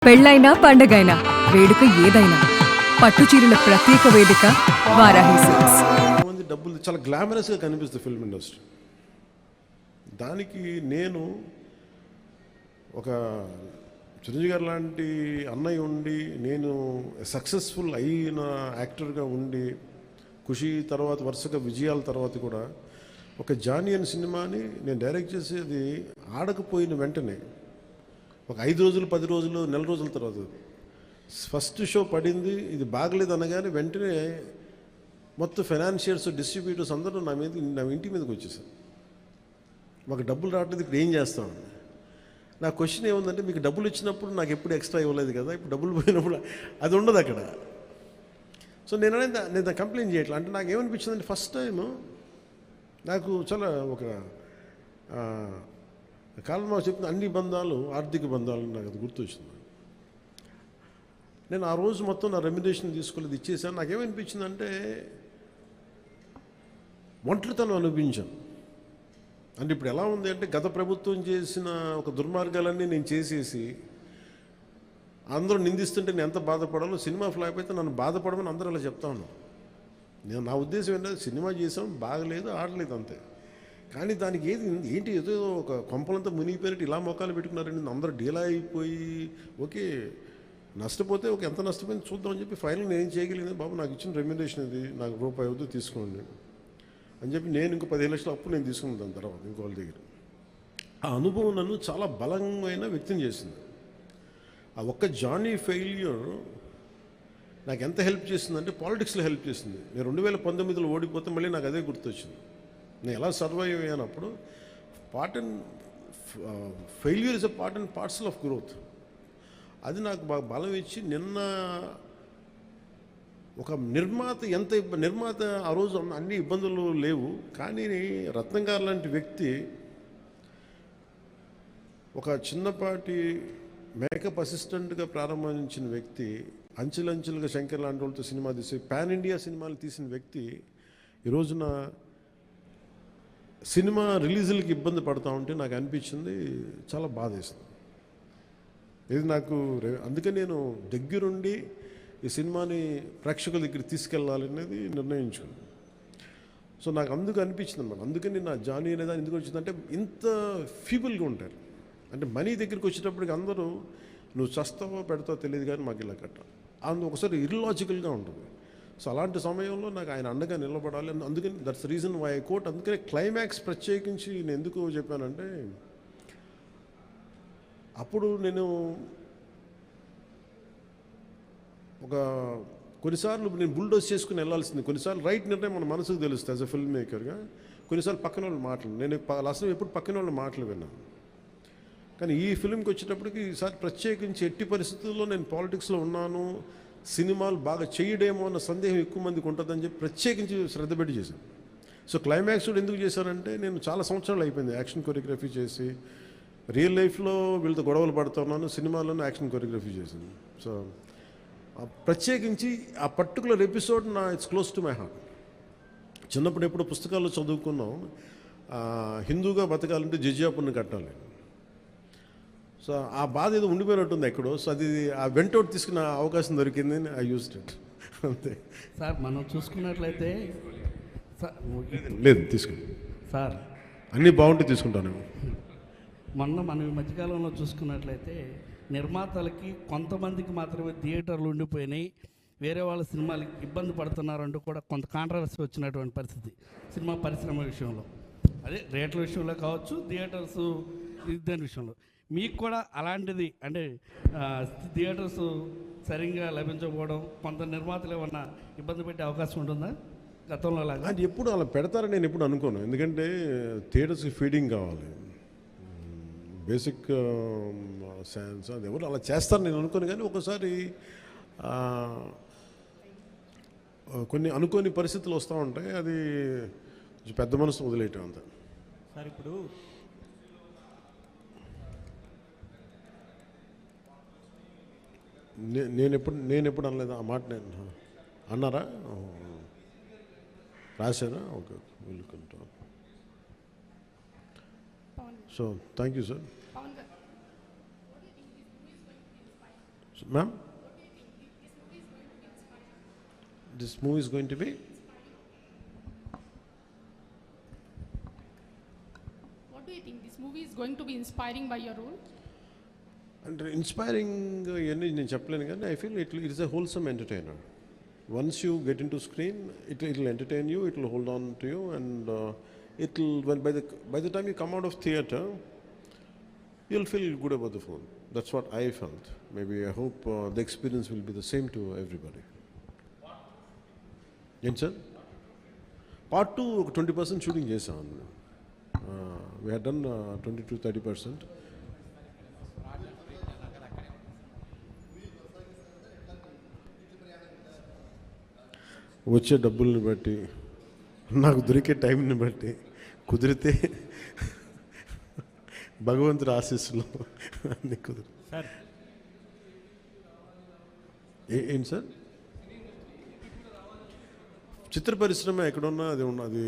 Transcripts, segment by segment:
పెళ్ళైనా పండగైనా వేడుక ఏదైనా పట్టుచీరల ప్రత్యేక వేదిక వారాహి సిల్క్స్. మంది డబ్బులు చాలా గ్లామరస్గా కనిపిస్తుంది ఫిల్మ్ ఇండస్ట్రీ. దానికి నేను ఒక చిరంజీవి గారు లాంటి అన్నయ్య ఉండి నేను సక్సెస్ఫుల్ అయిన యాక్టర్గా ఉండి ఖుషి తర్వాత వరుసగా విజయాల తర్వాత కూడా ఒక జానీ అనే సినిమాని నేను డైరెక్ట్ చేసేది ఆడకపోయిన వెంటనే ఒక 5 రోజులు 10 రోజులు నెల రోజుల తర్వాత ఫస్ట్ షో పడింది, ఇది బాగలేదు అనగానే వెంటనే మొత్తం ఫైనాన్షియర్స్ డిస్ట్రిబ్యూటర్స్ అందరూ నా ఇంటి మీదకి వచ్చేసారు. మాకు డబ్బులు రావట్లేదు, ఇప్పుడు ఏం చేస్తామని. నా క్వశ్చన్ ఏముందంటే, మీకు డబ్బులు ఇచ్చినప్పుడు నాకు ఎప్పుడు ఎక్స్ట్రా ఇవ్వలేదు కదా, ఇప్పుడు డబ్బులు పోయినప్పుడు అది ఉండదు అక్కడ. సో నేను కంప్లైంట్ చేయట్లేదు. అంటే నాకు ఏమనిపించిందంటే, ఫస్ట్ టైము నాకు చాలా ఒక కాలం చెప్తున్న అన్ని బంధాలు ఆర్థిక బంధాలు నాకు అది గుర్తొచ్చింది. నేను ఆ రోజు మొత్తం నా రెమ్యునరేషన్ తీసుకోలేదు, ఇచ్చేసాను. నాకేమనిపించిందంటే ఒంటరితనం అనిపించాను. అంటే ఇప్పుడు ఎలా ఉంది అంటే, గత ప్రభుత్వం చేసిన ఒక దుర్మార్గాలన్నీ నేను చేసేసి అందరూ నిందిస్తుంటే నేను ఎంత బాధపడాలో, సినిమా ఫ్లాప్ అయితే నన్ను బాధపడమని అందరూ అలా చెప్తా ఉన్నాను. నా ఉద్దేశం ఏంటంటే, సినిమా చేసాం, బాగలేదు, ఆడలేదు అంతే. కానీ దానికి ఏంటి ఏదో ఒక కొంపలంతా మునిగిపోయినట్టు ఇలా మొక్కలు పెట్టుకున్నారండి. అందరూ డీలా అయిపోయి ఓకే నష్టపోతే ఎంత నష్టపోయింది చూద్దామని చెప్పి ఫైనల్ నేను ఏం చేయగలిగింది, బాబు నాకు ఇచ్చిన రెమ్యునరేషన్ ఇది, నాకు రూపాయి అవుతూ తీసుకోండి అని చెప్పి నేను ఇంకో 15 లక్షల అప్పు నేను తీసుకున్నాను. దాని తర్వాత ఇంకో వాళ్ళ దగ్గర ఆ అనుభవం నన్ను చాలా బలమైన వ్యక్తం చేసింది. ఆ ఒక్క జానీ ఫెయిల్యూర్ నాకు ఎంత హెల్ప్ చేసిందంటే, పాలిటిక్స్లో హెల్ప్ చేసింది. నేను 2019లో ఓడిపోతే మళ్ళీ నాకు అదే గుర్తొచ్చింది. నేను ఎలా సర్వైవ్ అయ్యానప్పుడు failure is a part and parcel of growth. అది నాకు బాగా బలం ఇచ్చి, నిన్న ఒక నిర్మాత ఆ రోజు అన్ని ఇబ్బందులు లేవు, కానీ రత్నం గారు లాంటి వ్యక్తి ఒక చిన్నపాటి మేకప్ అసిస్టెంట్గా ప్రారంభించిన వ్యక్తి, అంచెలంచెలుగా శంకర్ లాంటి వాళ్ళతో సినిమా తీసి పాన్ ఇండియా సినిమాలు తీసిన వ్యక్తి ఈరోజున సినిమా రిలీజులకి ఇబ్బంది పడుతూ ఉంటే నాకు అనిపించింది, చాలా బాధ వేసింది. ఇది నాకు అందుకే నేను దగ్గరుండి ఈ సినిమాని ప్రేక్షకుల దగ్గర తీసుకెళ్ళాలనేది నిర్ణయించుకున్నాను. సో నాకు అందుకు అనిపించింది అన్నమాట. అందుకని నా జానీ అనేది ఎందుకు వచ్చిందంటే, ఇంత ఫీబుల్గా ఉంటారు. అంటే మనీ దగ్గరికి వచ్చేటప్పటికి అందరూ నువ్వు చస్తావో పెడతావో తెలియదు, కానీ మాకు ఇలా కట్టాలి ఒకసారి ఇర్లాజికల్గా ఉంటుంది. సో అలాంటి సమయంలో నాకు ఆయన అండగా నిలబడాలి. అందుకని that's reason why I quote. అందుకని క్లైమాక్స్ ప్రత్యేకించి నేను ఎందుకు చెప్పానంటే, అప్పుడు నేను కొన్నిసార్లు నేను బుల్డోస్ చేసుకుని వెళ్ళాల్సింది, కొన్నిసార్లు రైట్ నిర్ణయం మన మనసుకు తెలుస్తుంది యాజ్ అ ఫిల్మ్ మేకర్గా. కొన్నిసార్లు పక్కన వాళ్ళు మాటలు నేను అసలు ఎప్పుడు పక్కన వాళ్ళ మాటలు విన్నాను. కానీ ఈ ఫిల్మ్కి వచ్చేటప్పటికి ఈసారి ప్రత్యేకించి ఎట్టి పరిస్థితుల్లో నేను పాలిటిక్స్లో ఉన్నాను, సినిమాలు బాగా చేయడేమో అన్న సందేహం ఎక్కువ మందికి ఉంటుందని చెప్పి ప్రత్యేకించి శ్రద్ధ పెట్టి చేశాను. సో క్లైమాక్స్ కూడా ఎందుకు చేశానంటే, నేను చాలా సంవత్సరాలు అయిపోయింది యాక్షన్ కొరియోగ్రఫీ చేసి. రియల్ లైఫ్లో వీళ్ళతో గొడవలు పడుతున్నాను, సినిమాల్లోనూ యాక్షన్ కొరియోగ్రఫీ చేశాను. సో ప్రత్యేకించి ఆ particular episode it's close to my heart. చిన్నప్పుడు ఎప్పుడు పుస్తకాల్లో చదువుకున్నాం, హిందూగా బతకాలంటే జజియాపుని కట్టాలి. సో ఆ బాధ ఏదో ఉండిపోయినట్టుంది ఎక్కడో. సో అది ఆ వెంటౌట్ తీసుకున్న అవకాశం దొరికింది, ఐ యూజ్డ్ ఇట్ అంతే. సార్ మనం చూసుకున్నట్లయితే లేదు తీసుకుని సార్ అన్నీ బాగుంటే తీసుకుంటాను. మనం ఈ మధ్యకాలంలో చూసుకున్నట్లయితే నిర్మాతలకి కొంతమందికి మాత్రమే థియేటర్లు ఉండిపోయినాయి, వేరే వాళ్ళ సినిమాలకి ఇబ్బంది పడుతున్నారంటూ కూడా కొంత కాంట్రవర్సీ వచ్చినటువంటి పరిస్థితి సినిమా పరిశ్రమ విషయంలో. అదే రేట్ల విషయంలో కావచ్చు, థియేటర్స్ దాని విషయంలో. మీకు కూడా అలాంటిది అంటే థియేటర్స్ సరిగ్గా లభించకపోవడం, కొంత నిర్మాతలు ఏమన్నా ఇబ్బంది పెట్టే అవకాశం ఉంటుందా గతంలో లాగా? అది ఎప్పుడు అలా పెడతారని నేను ఎప్పుడు అనుకోను. ఎందుకంటే థియేటర్స్కి ఫీడింగ్ కావాలి, బేసిక్ సైన్స్, అది ఎవరు అలా చేస్తారు నేను అనుకోను. కానీ ఒకసారి కొన్ని అనుకోని పరిస్థితులు వస్తూ ఉంటాయి, అది పెద్ద మనసు వదిలేయటం అంతా. సార్ ఇప్పుడు నేను ఎప్పుడు అనలేదు ఆ మాట. నేను అన్నారా, రాశారా? Okay, welcome. So thank you sir. Ma'am? This movie is going to be? What do you think? This movie is going to be inspiring by your role? And inspiring, నేను చెప్పలేను కానీ I feel it is a wholesome entertainer. Once you get into screen, it will entertain you, it will hold on to you, and it will, when by the time you come out of theater, you'll feel good about the film. That's what I felt. Maybe I hope the experience will be the same to everybody. ఏంటి sir? Part 2 ఒక 20% shooting చేసాం. We had done 20 to 30%. వచ్చే డబ్బుల్ని బట్టి, నాకు దొరికే టైంని బట్టి, కుదిరితే భగవంతుడి ఆశీస్సులు అన్ని కుదిరి. సార్ ఏంటి సార్? చిత్ర పరిశ్రమ ఎక్కడున్నా అది ఉన్నది.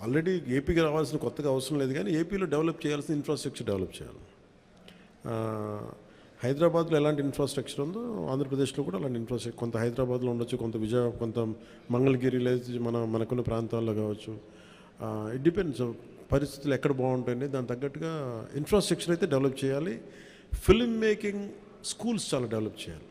ఆల్రెడీ ఏపీకి రావాల్సిన కొత్తగా అవసరం లేదు, కానీ ఏపీలో డెవలప్ చేయాల్సిన ఇన్ఫ్రాస్ట్రక్చర్ డెవలప్ చేయాలి. హైదరాబాద్లో ఎలాంటి ఇన్ఫ్రాస్ట్రక్చర్ ఉందో ఆంధ్రప్రదేశ్లో కూడా అలాంటి ఇన్ఫ్రాస్ట్రక్చర్ కొంత హైదరాబాద్లో ఉండొచ్చు, కొంత కొంత మంగళగిరి లేదా మనకున్న ప్రాంతాల్లో కావచ్చు. ఇట్ డిపెండ్స్ పరిస్థితులు ఎక్కడ బాగుంటాయండి, దాని తగ్గట్టుగా ఇన్ఫ్రాస్ట్రక్చర్ అయితే డెవలప్ చేయాలి. ఫిల్మ్ మేకింగ్ స్కూల్స్ చాలా డెవలప్ చేయాలి.